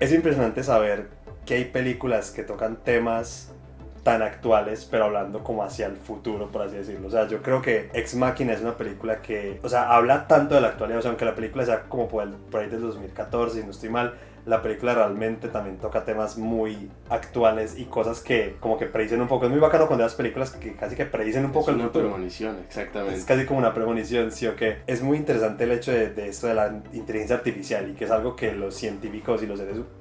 es impresionante saber que hay películas que tocan temas tan actuales, pero hablando como hacia el futuro, por así decirlo. O sea, yo creo que Ex Machina es una película que, o sea, habla tanto de la actualidad, o sea, aunque la película sea como por ahí del 2014, si no estoy mal, la película realmente también toca temas muy actuales y cosas que como que predicen un poco. Es muy bacano cuando las películas que casi que predicen un poco el futuro. Es una premonición, exactamente. Es casi como una premonición, sí o qué. Es muy interesante el hecho de esto de la inteligencia artificial y que es algo que los científicos y los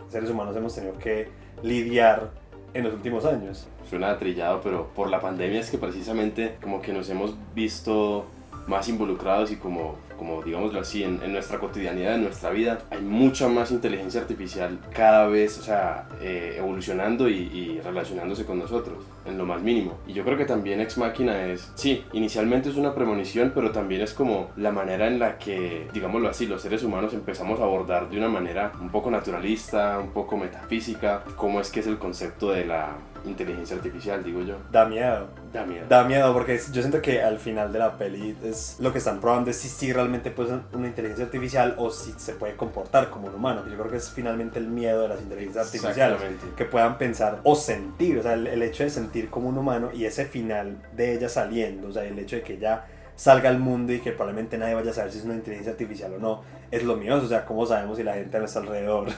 seres humanos hemos tenido que lidiar en los últimos años. Suena trillado, pero por la pandemia es que precisamente como que nos hemos visto más involucrados y como digámoslo así, en nuestra cotidianidad, en nuestra vida, hay mucha más inteligencia artificial cada vez, o sea, evolucionando y relacionándose con nosotros, en lo más mínimo. Y yo creo que también Ex Machina es, sí, inicialmente es una premonición, pero también es como la manera en la que, digámoslo así, los seres humanos empezamos a abordar de una manera un poco naturalista, un poco metafísica, cómo es que es el concepto de la inteligencia artificial, digo yo. Da miedo. Da miedo. Da miedo porque yo siento que al final de la peli es lo que están probando es si realmente puede ser una inteligencia artificial o si se puede comportar como un humano, que yo creo que es finalmente el miedo de las inteligencias artificiales, que puedan pensar o sentir, o sea, el hecho de sentir como un humano y ese final de ella saliendo, o sea, el hecho de que ella salga al mundo y que probablemente nadie vaya a saber si es una inteligencia artificial o no, es lo mío, o sea, cómo sabemos si la gente a nuestro alrededor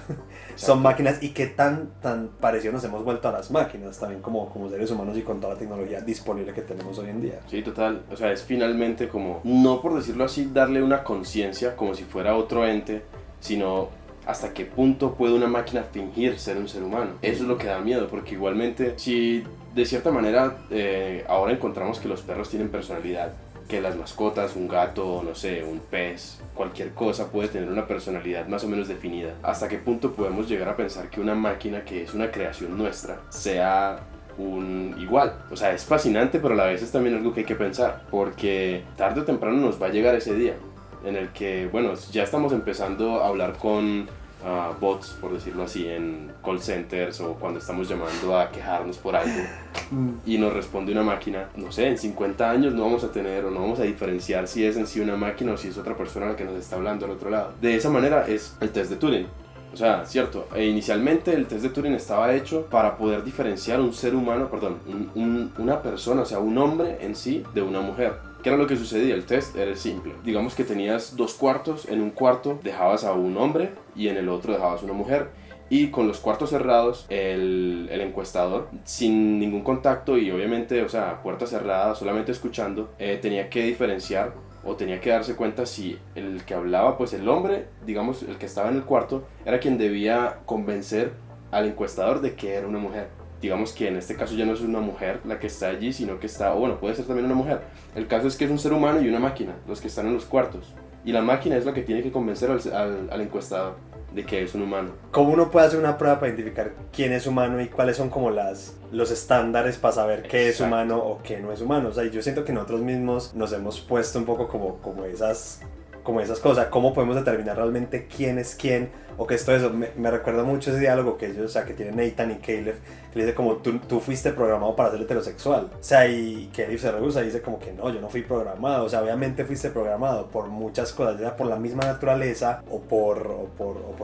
son máquinas y qué tan parecidos nos hemos vuelto a las máquinas también como seres humanos y con toda la tecnología disponible que tenemos hoy en día. Sí, total, o sea, es finalmente como, no por decirlo así, darle una conciencia como si fuera otro ente, sino hasta qué punto puede una máquina fingir ser un ser humano. Eso es lo que da miedo, porque igualmente, si de cierta manera ahora encontramos que los perros tienen personalidad, que las mascotas, un gato, no sé, un pez, cualquier cosa puede tener una personalidad más o menos definida. ¿Hasta qué punto podemos llegar a pensar que una máquina que es una creación nuestra sea un igual? O sea, es fascinante, pero a la vez es también algo que hay que pensar, porque tarde o temprano nos va a llegar ese día en el que, bueno, ya estamos empezando a hablar con bots, por decirlo así, en call centers o cuando estamos llamando a quejarnos por algo y nos responde una máquina. No sé, en 50 años no vamos a tener o no vamos a diferenciar si es en sí una máquina o si es otra persona la que nos está hablando al otro lado. De esa manera es el test de Turing. O sea, cierto, inicialmente el test de Turing estaba hecho para poder diferenciar un ser humano, una persona, o sea, un hombre en sí de una mujer. ¿Qué era lo que sucedía? El test era simple. Digamos que tenías 2 cuartos, en un cuarto dejabas a un hombre y en el otro dejabas a una mujer. Y con los cuartos cerrados, el encuestador, sin ningún contacto y obviamente, o sea, puerta cerrada, solamente escuchando, tenía que diferenciar o tenía que darse cuenta si el que hablaba, pues el hombre, digamos, el que estaba en el cuarto, era quien debía convencer al encuestador de que era una mujer. Digamos que en este caso ya no es una mujer la que está allí, sino que está, o bueno, puede ser también una mujer. El caso es que es un ser humano y una máquina, los que están en los cuartos. Y la máquina es la que tiene que convencer al encuestador de que es un humano. ¿Cómo uno puede hacer una prueba para identificar quién es humano y cuáles son como los estándares para saber qué es humano o qué no es humano? O sea, yo siento que nosotros mismos nos hemos puesto un poco como esas cosas. ¿Cómo podemos determinar realmente quién es quién? O que esto eso, me recuerda mucho ese diálogo que ellos, o sea, que tienen Nathan y Caleb, que le dice como tú fuiste programado para ser heterosexual. O sea, y Caleb se rehúsa y dice como que no, yo no fui programado. O sea, obviamente fuiste programado por muchas cosas, ya sea por la misma naturaleza o por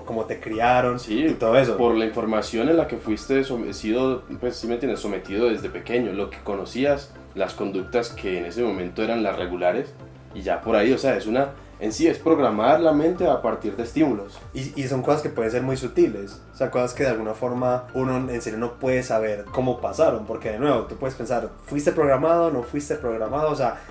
cómo te criaron, sí, y todo eso. Por la información en la que fuiste sometido, pues sí me entiendes, sometido desde pequeño, lo que conocías, las conductas que en ese momento eran las regulares y ya por ahí, o sea, en sí es programar la mente a partir de estímulos. Y son cosas que pueden ser muy sutiles, o sea, cosas que de alguna forma uno en serio no puede saber cómo pasaron, porque de nuevo, tú puedes pensar, ¿fuiste programado? ¿No fuiste programado? O sea,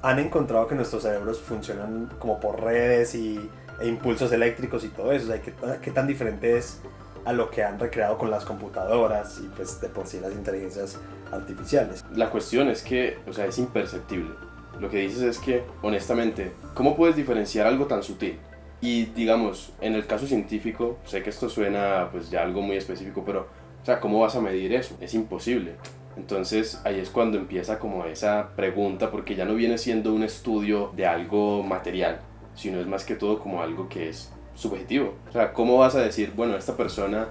han encontrado que nuestros cerebros funcionan como por redes e impulsos eléctricos y todo eso, o sea, ¿qué tan diferente es a lo que han recreado con las computadoras y pues de por sí las inteligencias artificiales? La cuestión es que, o sea, es imperceptible. Lo que dices es que, honestamente, ¿cómo puedes diferenciar algo tan sutil? Y digamos, en el caso científico, sé que esto suena pues ya algo muy específico, pero, o sea, ¿cómo vas a medir eso? Es imposible. Entonces ahí es cuando empieza como esa pregunta, porque ya no viene siendo un estudio de algo material, sino es más que todo como algo que es subjetivo. O sea, ¿cómo vas a decir, bueno, esta persona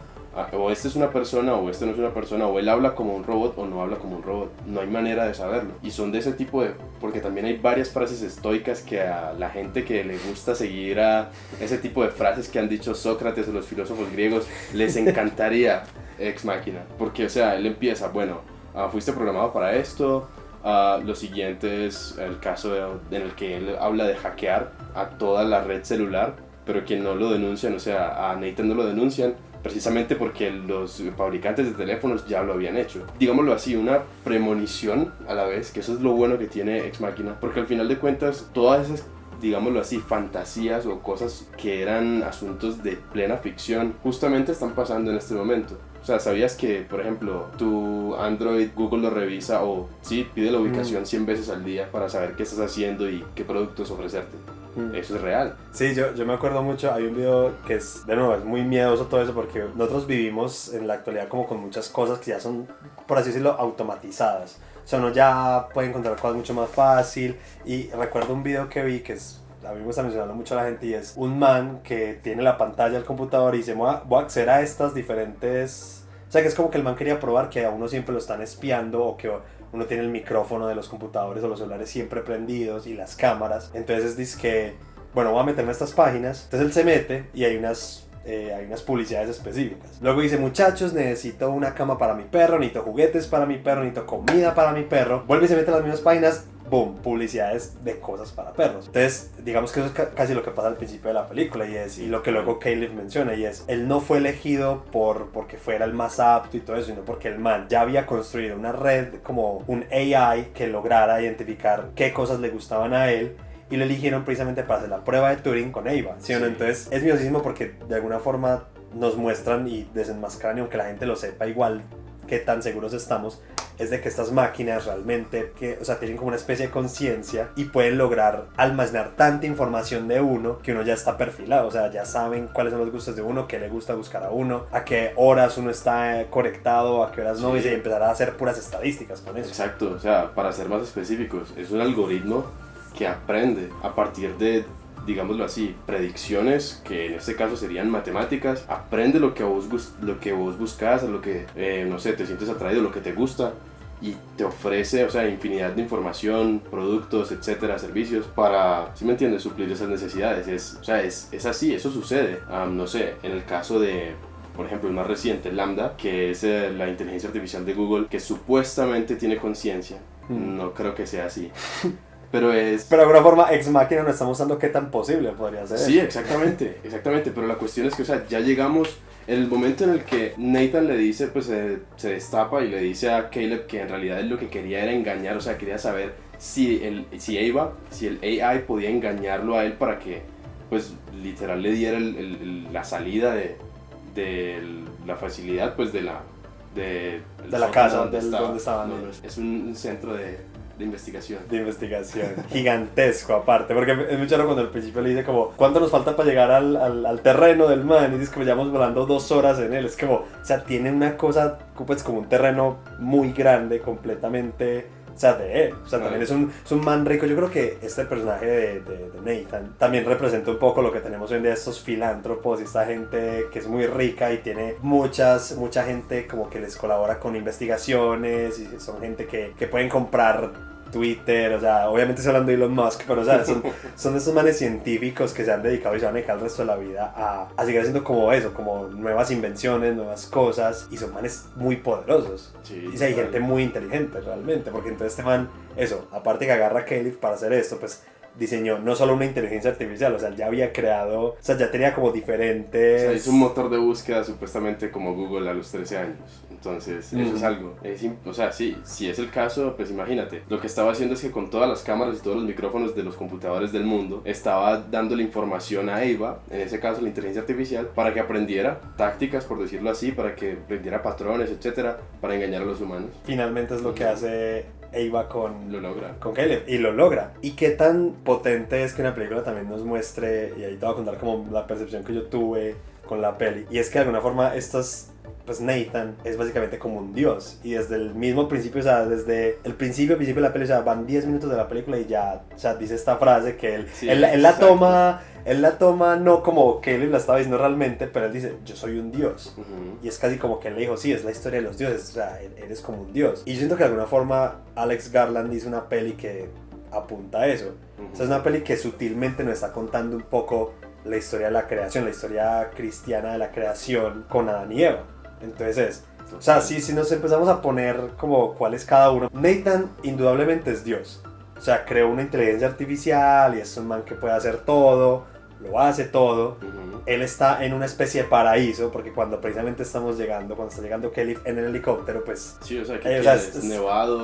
o este es una persona o este no es una persona, o él habla como un robot o no habla como un robot. No hay manera de saberlo. Y son de ese tipo de... porque también hay varias frases estoicas que a la gente que le gusta seguir a ese tipo de frases que han dicho Sócrates o los filósofos griegos, les encantaría Ex Machina. Porque, o sea, él empieza, bueno, fuiste programado para esto. Lo siguiente es el caso en el que él habla de hackear a toda la red celular, pero quien no lo denuncian, o sea, a Nathan no lo denuncian precisamente porque los fabricantes de teléfonos ya lo habían hecho. Digámoslo así, una premonición a la vez, que eso es lo bueno que tiene Ex Machina, porque al final de cuentas todas esas, digámoslo así, fantasías o cosas que eran asuntos de plena ficción justamente están pasando en este momento. O sea, ¿sabías que, por ejemplo, tu Android, Google lo revisa o sí, pide la ubicación 100 veces al día para saber qué estás haciendo y qué productos ofrecerte? Eso es real. Sí, yo me acuerdo mucho, hay un video que es, de nuevo, es muy miedoso todo eso porque nosotros vivimos en la actualidad como con muchas cosas que ya son, por así decirlo, automatizadas. O sea, uno ya puede encontrar cosas mucho más fácil y recuerdo un video que vi que es... A mí me está mencionando mucho a la gente y es un man que tiene la pantalla del computador y dice voy a acceder a estas diferentes... O sea que es como que el man quería probar que a uno siempre lo están espiando o que uno tiene el micrófono de los computadores o los celulares siempre prendidos y las cámaras. Entonces dice que, bueno, voy a meterme a estas páginas. Entonces él se mete y hay unas publicidades específicas. Luego dice, muchachos, necesito una cama para mi perro, necesito juguetes para mi perro, necesito comida para mi perro. Vuelve y se mete a las mismas páginas, boom, publicidades de cosas para perros. Entonces, digamos que eso es casi lo que pasa al principio de la película y lo que luego Caleb menciona y es, él no fue elegido porque fuera el más apto y todo eso, sino porque el man ya había construido una red, como un AI que lograra identificar qué cosas le gustaban a él y lo eligieron precisamente para hacer la prueba de Turing con Ava, ¿sí o no? Entonces es miedosísimo porque de alguna forma nos muestran y desenmascaran, y aunque la gente lo sepa igual qué tan seguros estamos, es de que estas máquinas realmente, o sea, tienen como una especie de conciencia y pueden lograr almacenar tanta información de uno que uno ya está perfilado, o sea, ya saben cuáles son los gustos de uno, qué le gusta buscar a uno, a qué horas uno está conectado, a qué horas no, y empezar a hacer puras estadísticas con eso. Exacto, o sea, para ser más específicos, es un algoritmo que aprende a partir de, digámoslo así, predicciones, que en este caso serían matemáticas. Aprende lo que vos buscas, a lo que, no sé, te sientes atraído, lo que te gusta, y te ofrece, o sea, infinidad de información, productos, etcétera, servicios, para, ¿sí me entiendes?, suplir esas necesidades. Es así, eso sucede. No sé, en el caso de, por ejemplo, el más reciente, Lambda, que es la inteligencia artificial de Google, que supuestamente tiene conciencia. No creo que sea así. Pero de alguna forma Ex Machina nos está mostrando qué tan posible podría ser. Sí, exactamente, pero la cuestión es que, o sea, ya llegamos en el momento en el que Nathan le dice, pues se destapa y le dice a Caleb que en realidad él lo que quería era engañar, o sea, quería saber si el AI podía engañarlo a él para que, pues, literal le diera la salida de la facilidad, pues, de la casa donde estaban. No, es un centro de investigación. De investigación. Gigantesco aparte, porque es muy raro cuando al principio le dice como, ¿cuánto nos falta para llegar al terreno del man? Y dice como, llevamos volando 2 horas en él. Es como, o sea, tiene una cosa, pues como un terreno muy grande, completamente, o sea, de él. O sea, también es un man rico. Yo creo que este personaje de Nathan también representa un poco lo que tenemos hoy en día, estos filántropos y esta gente que es muy rica y tiene mucha gente como que les colabora con investigaciones y son gente que pueden comprar Twitter, o sea, obviamente estoy hablando de Elon Musk, pero o sea, son esos manes científicos que se han dedicado y se van a dedicar el resto de la vida a seguir haciendo como eso, como nuevas invenciones, nuevas cosas, y son manes muy poderosos. Sí, y hay gente muy inteligente realmente, porque entonces este man, eso, aparte que agarra a Caleb para hacer esto, pues diseñó no solo una inteligencia artificial, o sea, ya había creado, o sea, ya tenía como diferentes... O sea, hizo un motor de búsqueda supuestamente como Google a los 13 años. Entonces, eso es algo. O sea, sí, si es el caso, pues imagínate. Lo que estaba haciendo es que con todas las cámaras y todos los micrófonos de los computadores del mundo, estaba dando la información a Ava, en ese caso la inteligencia artificial, para que aprendiera tácticas, por decirlo así, para que aprendiera patrones, etcétera, para engañar a los humanos. Finalmente es lo que hace Ava con Caleb, y lo logra. Y qué tan potente es que una película también nos muestre, y ahí te voy a contar como la percepción que yo tuve con la peli, y es que de alguna forma estas pues Nathan es básicamente como un dios, y desde el mismo principio, o sea, desde el principio de la película, o sea, van 10 minutos de la película y ya, o sea, dice esta frase que él la toma no como que él la estaba diciendo realmente, pero él dice, yo soy un dios. Y es casi como que él le dijo, sí, es la historia de los dioses, o sea, eres como un dios. Y yo siento que de alguna forma Alex Garland hizo una peli que apunta a eso. O sea, es una peli que sutilmente nos está contando un poco la historia de la creación, la historia cristiana de la creación con Adán y Eva. Entonces o sea, si nos empezamos a poner como cuál es cada uno, Nathan indudablemente es Dios. O sea, creó una inteligencia artificial y es un man que puede hacer todo, lo hace todo. Él está en una especie de paraíso, porque cuando precisamente estamos llegando, cuando está llegando Kelly en el helicóptero, pues... Sí, o sea, que es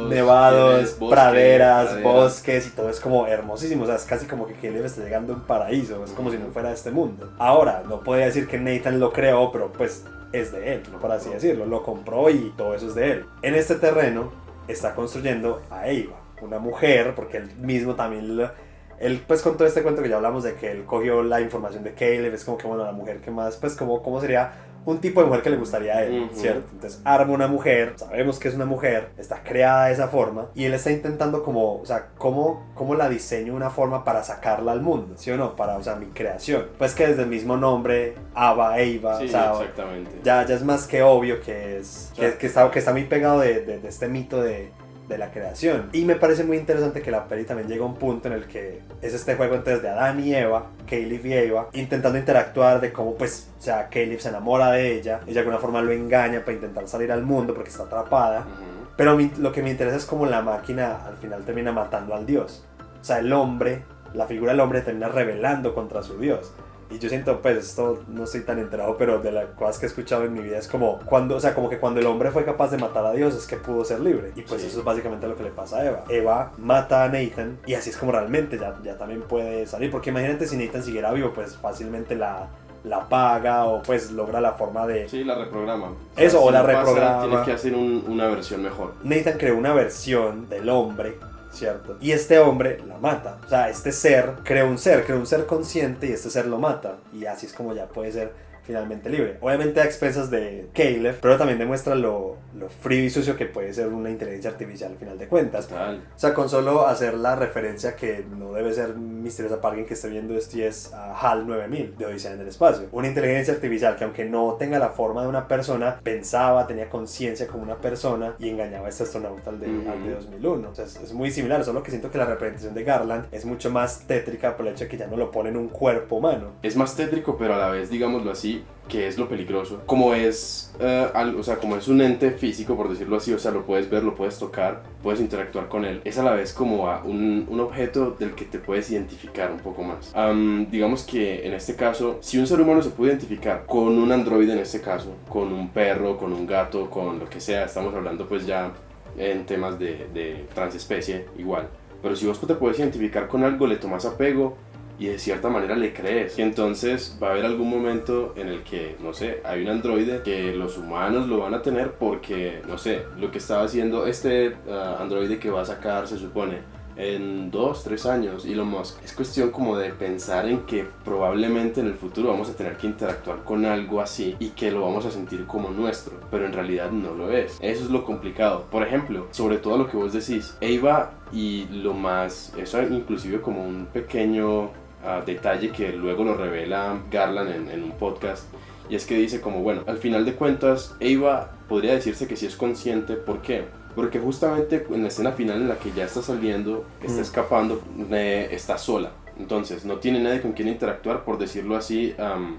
nevados, praderas, bosques, y todo es como hermosísimo. O sea, es casi como que Kelly está llegando a un paraíso, es como si no fuera de este mundo. Ahora, no podría decir que Nathan lo creó, pero pues es de él, por así decirlo. Lo compró y todo eso es de él. En este terreno está construyendo a Eva, una mujer, porque él mismo también... Él, pues, con todo este cuento que ya hablamos de que él cogió la información de Caleb, es como que, bueno, la mujer que más, pues, ¿cómo sería un tipo de mujer que le gustaría a él, ¿cierto? Entonces, arma una mujer, sabemos que es una mujer, está creada de esa forma, y él está intentando como, o sea, ¿cómo la diseño de una forma para sacarla al mundo? ¿Sí o no? Para, o sea, mi creación. Pues que desde el mismo nombre, Eva, sí, o sea, exactamente. Ya es más que obvio que es, que está muy pegado de este mito de la creación. Y me parece muy interesante que la peli también llega a un punto en el que es este juego entonces de Adán y Eva, Caleb y Eva, intentando interactuar de cómo, pues, o sea, Caleb se enamora de ella y de alguna forma lo engaña para intentar salir al mundo porque está atrapada. Pero lo que me interesa es cómo la máquina al final termina matando al dios. O sea, el hombre, la figura del hombre termina rebelando contra su dios. Y yo siento, pues, esto no estoy tan enterado, pero de las cosas que he escuchado en mi vida es como cuando, o sea, como que cuando el hombre fue capaz de matar a Dios es que pudo ser libre. Y pues eso es básicamente lo que le pasa a Eva. Eva mata a Nathan y así es como realmente ya también puede salir. Porque imagínate si Nathan siguiera vivo, pues fácilmente la paga o pues logra la forma de... Sí, la reprograma. Eso, o la reprograma. Tiene que hacer una versión mejor. Nathan creó una versión del hombre, ¿cierto? Y este hombre la mata. O sea, este ser creó un ser consciente y este ser lo mata. Y así es como ya puede ser finalmente libre. Obviamente a expensas de Caleb, pero también demuestra lo frío y sucio que puede ser una inteligencia artificial al final de cuentas. Total. O sea, con solo hacer la referencia que no debe ser misteriosa para alguien que esté viendo esto, y es a HAL 9000 de Odisea en el Espacio. Una inteligencia artificial que, aunque no tenga la forma de una persona, pensaba, tenía conciencia como una persona y engañaba a este astronauta al de 2001. O sea, es muy similar, solo que siento que la representación de Garland es mucho más tétrica por el hecho de que ya no lo pone en un cuerpo humano. Es más tétrico, pero a la vez, digámoslo así, que es lo peligroso. Como es, o sea, como es un ente físico, por decirlo así, o sea, lo puedes ver, lo puedes tocar, puedes interactuar con él. Es a la vez como un objeto del que te puedes identificar un poco más. Digamos que en este caso, si un ser humano se puede identificar con un androide, en este caso, con un perro, con un gato, con lo que sea, estamos hablando pues ya en temas de transespecie, igual. Pero si vos te puedes identificar con algo, le tomas apego y de cierta manera le crees. Y entonces va a haber algún momento en el que, no sé, hay un androide que los humanos lo van a tener porque, no sé, lo que estaba haciendo este androide que va a sacar, se supone, en 2-3 años, Elon Musk. Es cuestión como de pensar en que probablemente en el futuro vamos a tener que interactuar con algo así y que lo vamos a sentir como nuestro, pero en realidad no lo es. Eso es lo complicado. Por ejemplo, sobre todo lo que vos decís, Eva, y lo más, eso inclusive como un pequeño detalle que luego lo revela Garland en un podcast, y es que dice como, bueno, al final de cuentas Eva podría decirse que sí es consciente. ¿Por qué? Porque justamente en la escena final en la que ya está saliendo, está escapando, está sola. Entonces no tiene nadie con quien interactuar, por decirlo así,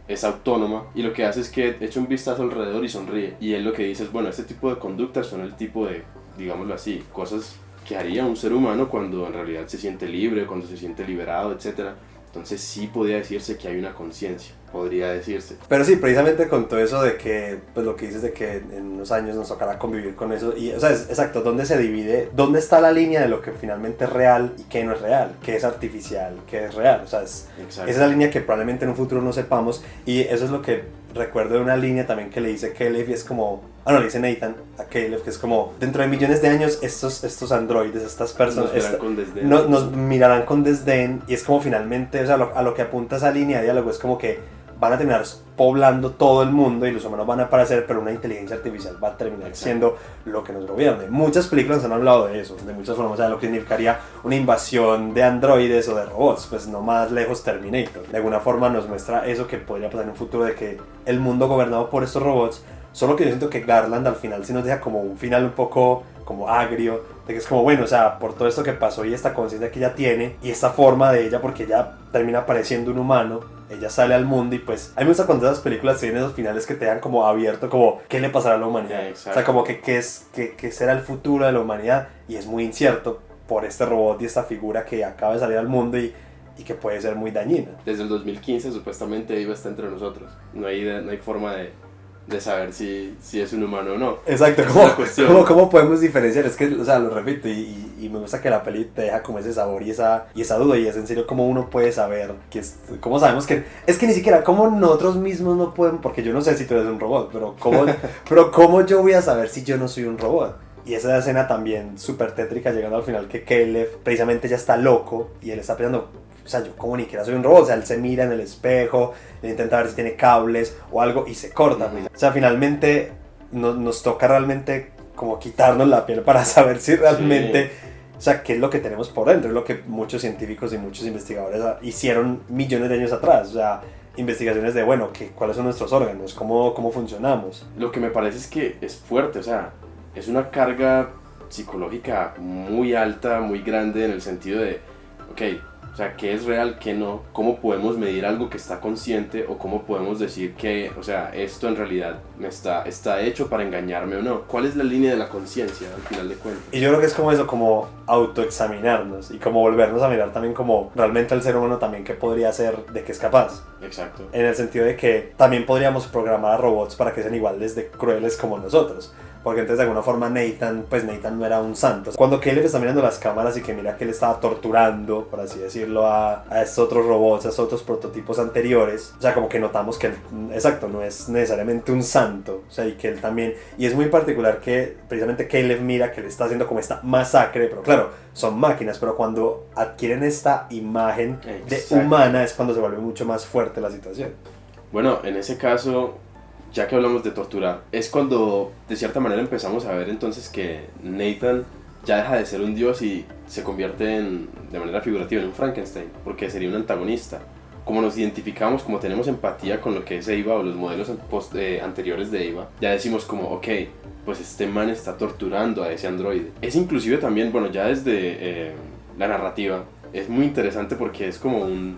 es autónoma, y lo que hace es que echa un vistazo alrededor y sonríe, y él lo que dice es, bueno, este tipo de conductas son el tipo de, digámoslo así, cosas que haría un ser humano cuando en realidad se siente libre, cuando se siente liberado, etc. Entonces sí podría decirse que hay una conciencia, podría decirse. Pero sí, precisamente con todo eso de que, pues lo que dices de que en unos años nos tocará convivir con eso, y, o sea, es exacto, ¿dónde se divide? ¿Dónde está la línea de lo que finalmente es real y qué no es real? ¿Qué es artificial? ¿Qué es real? O sea, esa es la línea que probablemente en un futuro no sepamos, y eso es lo que recuerdo de una línea también que le dice Caleb, y es como, le dice Nathan a Caleb, que es como, dentro de millones de años estos androides, estas personas nos mirarán con desdén, y es como finalmente, o sea, a lo que apunta esa línea de diálogo es como que van a terminar poblando todo el mundo y los humanos van a aparecer, pero una inteligencia artificial va a terminar siendo lo que nos gobierne. Muchas películas han hablado de eso, de muchas formas, o sea, lo que significaría una invasión de androides o de robots, pues no más lejos Terminator. De alguna forma nos muestra eso que podría pasar en un futuro, de que el mundo gobernado por estos robots, solo que yo siento que Garland al final sí nos deja como un final un poco como agrio, de que es como, bueno, o sea, por todo esto que pasó y esta conciencia que ella tiene y esta forma de ella, porque ella termina pareciendo un humano, ella sale al mundo y pues a mí me gusta cuando esas películas tienen esos finales que te dejan como abierto, como qué le pasará a la humanidad, o sea, como que qué será el futuro de la humanidad, y es muy incierto por este robot y esta figura que acaba de salir al mundo y que puede ser muy dañina. Desde el 2015 supuestamente Eva está entre nosotros, no hay forma de saber si es un humano o no. Exacto, ¿cómo podemos diferenciar? Es que, o sea, lo repito, y me gusta que la peli te deja como ese sabor y esa duda, y es en serio cómo uno puede saber, cómo sabemos que, es que ni siquiera, cómo nosotros mismos no podemos, porque yo no sé si tú eres un robot, pero cómo yo voy a saber si yo no soy un robot. Y esa escena también súper tétrica, llegando al final, que Caleb precisamente ya está loco y él está pensando, o sea, yo como ni siquiera soy un robot, o sea, él se mira en el espejo, le intenta ver si tiene cables o algo y se corta. O sea, finalmente nos toca realmente como quitarnos la piel para saber si realmente, o sea, qué es lo que tenemos por dentro. Es lo que muchos científicos y muchos investigadores hicieron millones de años atrás, o sea, investigaciones de, bueno, cuáles son nuestros órganos, cómo funcionamos. Lo que me parece es que es fuerte, o sea, es una carga psicológica muy alta, muy grande, en el sentido de, ok, o sea, ¿qué es real, qué no? ¿Cómo podemos medir algo que está consciente? ¿O cómo podemos decir que, o sea, esto en realidad está hecho para engañarme o no? ¿Cuál es la línea de la conciencia al final de cuentas? Y yo creo que es como eso, como autoexaminarnos y como volvernos a mirar también como realmente el ser humano también qué podría hacer, de qué es capaz. Exacto. En el sentido de que también podríamos programar a robots para que sean iguales de crueles como nosotros. Porque entonces de alguna forma Nathan no era un santo. Cuando Caleb está mirando las cámaras y que mira que él estaba torturando, por así decirlo, a estos otros robots, a estos otros prototipos anteriores, o sea, como que notamos que él, exacto, no es necesariamente un santo, o sea, y que él también, y es muy particular que precisamente Caleb mira que él está haciendo como esta masacre, pero claro, son máquinas, pero cuando adquieren esta imagen de humana es cuando se vuelve mucho más fuerte la situación. Bueno, en ese caso, ya que hablamos de torturar, es cuando de cierta manera empezamos a ver entonces que Nathan ya deja de ser un dios y se convierte de manera figurativa en un Frankenstein, porque sería un antagonista. Como nos identificamos, como tenemos empatía con lo que es Eva o los modelos anteriores de Eva, ya decimos como, ok, pues este man está torturando a ese androide. Es inclusive también, bueno, ya desde la narrativa, es muy interesante porque es como un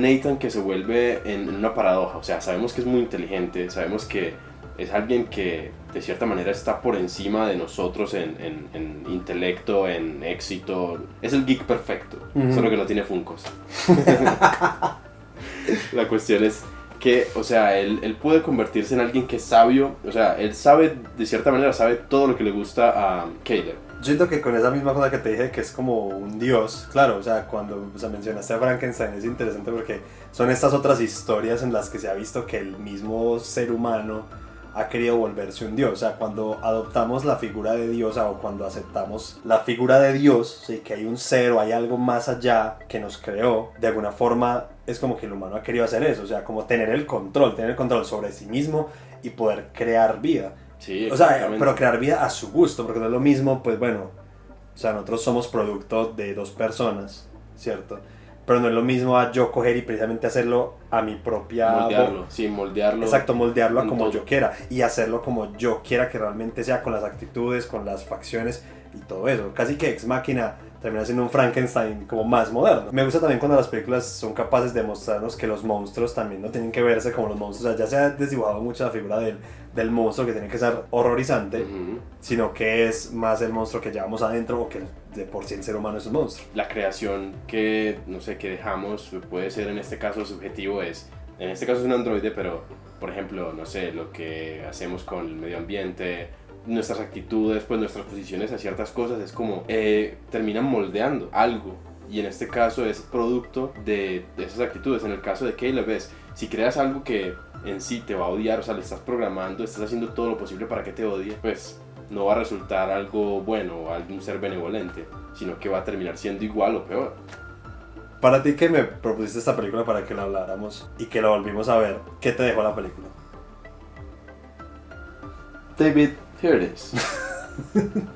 Nathan que se vuelve en una paradoja. O sea, sabemos que es muy inteligente, sabemos que es alguien que de cierta manera está por encima de nosotros en intelecto, en éxito. Es el geek perfecto, solo que no tiene Funkos. La cuestión es que, o sea, él puede convertirse en alguien que es sabio. O sea, él sabe, de cierta manera, sabe todo lo que le gusta a Caleb. Yo siento que con esa misma cosa que te dije, que es como un dios, claro, o sea, cuando mencionaste a Frankenstein es interesante porque son estas otras historias en las que se ha visto que el mismo ser humano ha querido volverse un dios. O sea, cuando adoptamos la figura de Dios o cuando aceptamos la figura de Dios, ¿sí? Que hay un ser o hay algo más allá que nos creó, de alguna forma es como que el humano ha querido hacer eso, o sea, como tener el control sobre sí mismo y poder crear vida. Sí, o sea, pero crear vida a su gusto, porque no es lo mismo, pues bueno, o sea, nosotros somos producto de dos personas, ¿cierto? Pero no es lo mismo a yo coger y precisamente hacerlo a mi propia... moldearlo. Exacto, moldearlo a como yo quiera y hacerlo como yo quiera que realmente sea, con las actitudes, con las facciones y todo eso. Casi que Ex Machina termina siendo un Frankenstein como más moderno. Me gusta también cuando las películas son capaces de mostrarnos que los monstruos también no tienen que verse como los monstruos. O sea, ya se ha desdibujado mucho la figura del monstruo que tiene que ser horrorizante, sino que es más el monstruo que llevamos adentro o que de por sí el ser humano es un monstruo. La creación que, no sé, que dejamos puede ser en este caso subjetivo, en este caso es un androide, pero por ejemplo, no sé, lo que hacemos con el medio ambiente, nuestras actitudes, pues nuestras posiciones a ciertas cosas, es como terminan moldeando algo, y en este caso es producto de esas actitudes. En el caso de Caleb es, si creas algo que en sí te va a odiar, o sea, le estás programando, estás haciendo todo lo posible para que te odie, pues no va a resultar algo bueno o algún ser benevolente, sino que va a terminar siendo igual o peor. Para ti que me propusiste esta película para que la habláramos y que la volvimos a ver, ¿qué te dejó la película? David, here it is.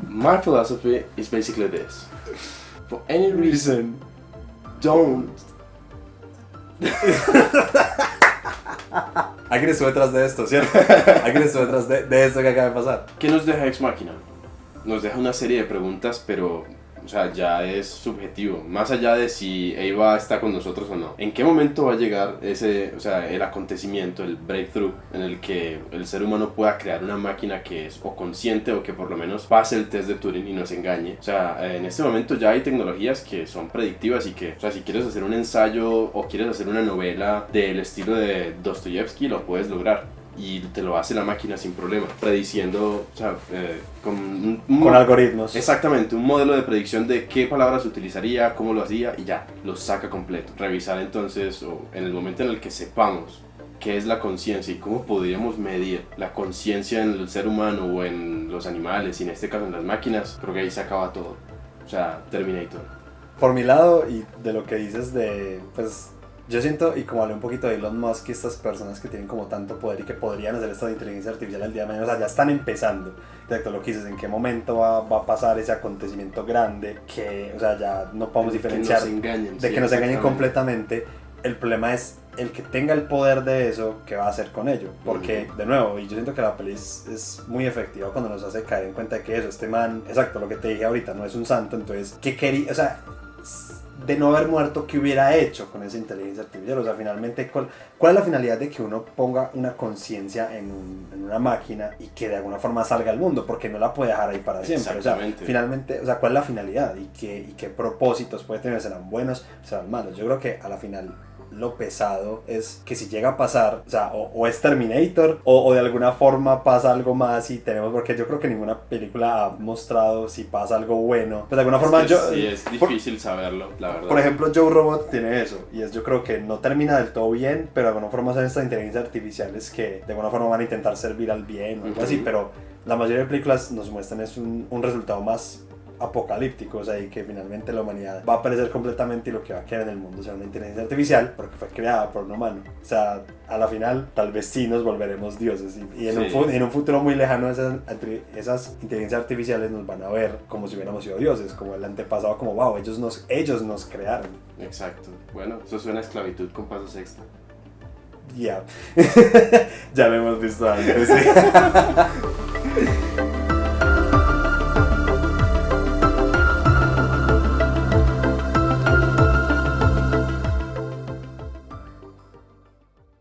My philosophy is basically this. For any reason, don't. Alguien estuvo detrás de esto, ¿cierto? Alguien estuvo detrás de esto que acaba de pasar. ¿Qué nos deja Ex Machina? Nos deja una serie de preguntas, pero, o sea, ya es subjetivo. Más allá de si Eva está con nosotros o no. ¿En qué momento va a llegar ese, o sea, el acontecimiento, el breakthrough, en el que el ser humano pueda crear una máquina que es o consciente o que por lo menos pase el test de Turing y nos engañe? O sea, en este momento ya hay tecnologías que son predictivas y que, o sea, si quieres hacer un ensayo o quieres hacer una novela del estilo de Dostoyevsky, lo puedes lograr. Y te lo hace la máquina sin problema, prediciendo, o sea, con algoritmos. Exactamente, un modelo de predicción de qué palabras utilizaría, cómo lo hacía y ya, lo saca completo. Revisar entonces, o en el momento en el que sepamos qué es la conciencia y cómo podríamos medir la conciencia en el ser humano o en los animales y en este caso en las máquinas, creo que ahí se acaba todo. O sea, Terminator. Por mi lado, y de lo que dices de, pues, yo siento, y como hablé un poquito de Elon Musk y estas personas que tienen como tanto poder y que podrían hacer esta inteligencia artificial al día de mañana, o sea, ya están empezando. Exacto, lo que dices, en qué momento va a pasar ese acontecimiento grande que, o sea, ya no podemos diferenciar de que nos engañen completamente. El problema es el que tenga el poder de eso, ¿qué va a hacer con ello? Porque, de nuevo, y yo siento que la peli es muy efectiva cuando nos hace caer en cuenta de que eso, este man, exacto, lo que te dije ahorita, no es un santo, entonces, ¿qué quería? O sea, de no haber muerto, ¿qué hubiera hecho con esa inteligencia artificial? O sea, finalmente, ¿cuál es la finalidad de que uno ponga una conciencia en una máquina y que de alguna forma salga al mundo? Porque no la puede dejar ahí para siempre. O sea, finalmente, o sea, ¿cuál es la finalidad? ¿Y qué propósitos puede tener? ¿Serán buenos? ¿Serán malos? Yo creo que a la final lo pesado es que si llega a pasar, o sea, o es Terminator o de alguna forma pasa algo más y tenemos, porque yo creo que ninguna película ha mostrado si pasa algo bueno, pues de alguna forma sí, es difícil saberlo, la verdad. Por ejemplo, Joe Robot tiene eso, y es, yo creo que no termina del todo bien, pero de alguna forma son estas inteligencias artificiales que de alguna forma van a intentar servir al bien o algo así, pero la mayoría de películas nos muestran es un resultado más apocalíptico, o sea, y que finalmente la humanidad va a perecer completamente y lo que va a quedar en el mundo será una inteligencia artificial, porque fue creada por un humano. O sea, a la final, tal vez sí nos volveremos dioses y en un futuro muy lejano esas inteligencias artificiales nos van a ver como si hubiéramos sido dioses, como el antepasado, como wow, ellos nos crearon. Exacto. Bueno, eso suena a esclavitud con pasos extra. Ya. Ya lo hemos visto antes, sí.